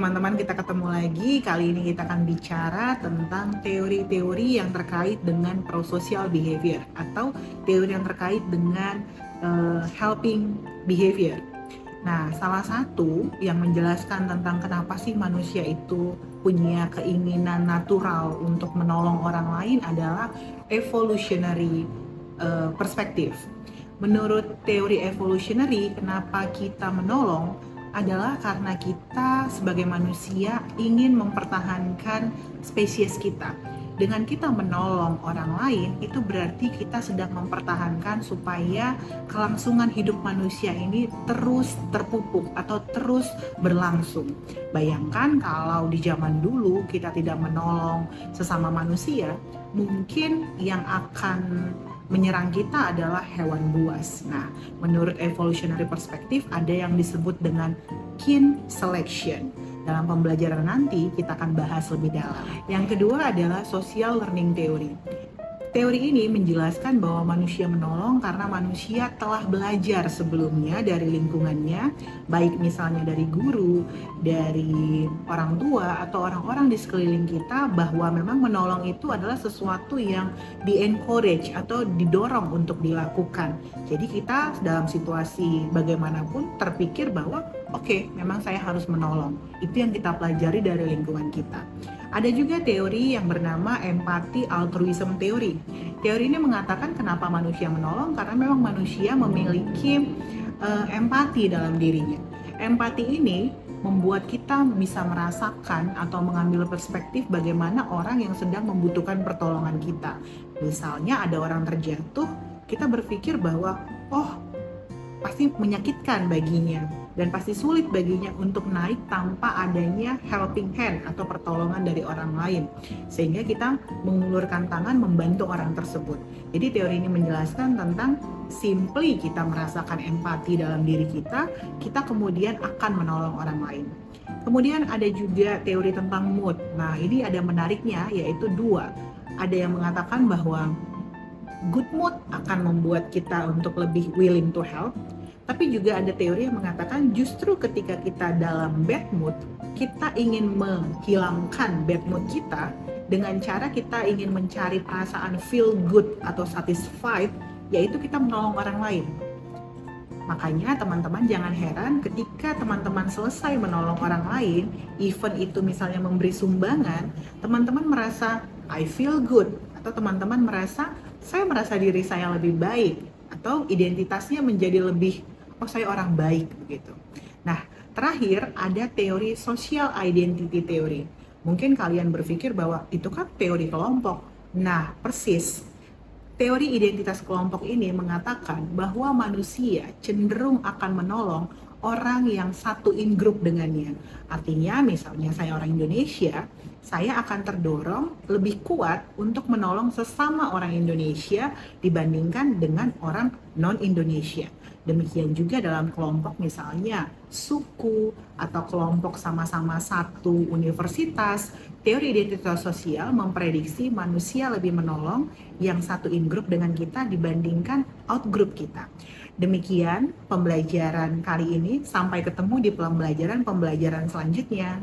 teman-teman, kita ketemu lagi. Kali ini kita akan bicara tentang teori-teori yang terkait dengan prosocial behavior atau teori yang terkait dengan helping behavior. Nah, salah satu yang menjelaskan tentang kenapa sih manusia itu punya keinginan natural untuk menolong orang lain adalah evolutionary perspektif. Menurut teori evolutionary, kenapa kita menolong adalah karena kita sebagai manusia ingin mempertahankan spesies kita. Dengan kita menolong orang lain, itu berarti kita sedang mempertahankan supaya kelangsungan hidup manusia ini terus terpupuk atau terus berlangsung. Bayangkan kalau di zaman dulu kita tidak menolong sesama manusia, mungkin yang akan menyerang kita adalah hewan buas. Nah, menurut evolutionary perspektif ada yang disebut dengan kin selection. Dalam pembelajaran nanti kita akan bahas lebih dalam. Yang kedua adalah social learning theory. Teori ini menjelaskan bahwa manusia menolong karena manusia telah belajar sebelumnya dari lingkungannya, baik misalnya dari guru, dari orang tua, atau orang-orang di sekeliling kita, bahwa memang menolong itu adalah sesuatu yang di-encourage atau didorong untuk dilakukan. Jadi kita dalam situasi bagaimanapun terpikir bahwa oke, memang saya harus menolong. Itu yang kita pelajari dari lingkungan kita. Ada juga teori yang bernama empathy altruism theory. Teori ini mengatakan kenapa manusia menolong, karena memang manusia memiliki empati dalam dirinya. Empati ini membuat kita bisa merasakan atau mengambil perspektif bagaimana orang yang sedang membutuhkan pertolongan kita. Misalnya ada orang terjatuh, kita berpikir bahwa pasti menyakitkan baginya dan pasti sulit baginya untuk naik tanpa adanya helping hand atau pertolongan dari orang lain, sehingga kita mengulurkan tangan membantu orang tersebut. Jadi teori ini menjelaskan tentang simply kita merasakan empati dalam diri kita kemudian akan menolong orang lain. Kemudian ada juga teori tentang mood. Nah, ini ada menariknya, yaitu dua. Ada yang mengatakan bahwa good mood akan membuat kita untuk lebih willing to help. Tapi juga ada teori yang mengatakan justru ketika kita dalam bad mood, kita ingin menghilangkan bad mood kita dengan cara kita ingin mencari perasaan feel good atau satisfied, yaitu kita menolong orang lain. Makanya teman-teman jangan heran ketika teman-teman selesai menolong orang lain, even itu misalnya memberi sumbangan, teman-teman merasa I feel good, atau teman-teman merasa saya merasa diri saya lebih baik, atau identitasnya menjadi lebih saya orang baik begitu. Nah, terakhir ada teori social identity theory. Mungkin kalian berpikir bahwa itu kan teori kelompok. Nah, persis. Teori identitas kelompok ini mengatakan bahwa manusia cenderung akan menolong orang yang satu in group dengannya. Artinya misalnya saya orang Indonesia, saya akan terdorong lebih kuat untuk menolong sesama orang Indonesia dibandingkan dengan orang non-Indonesia. Demikian juga dalam kelompok misalnya suku atau kelompok sama-sama satu universitas, teori identitas sosial memprediksi manusia lebih menolong yang satu in group dengan kita dibandingkan out group kita. Demikian pembelajaran kali ini, sampai ketemu di pembelajaran selanjutnya.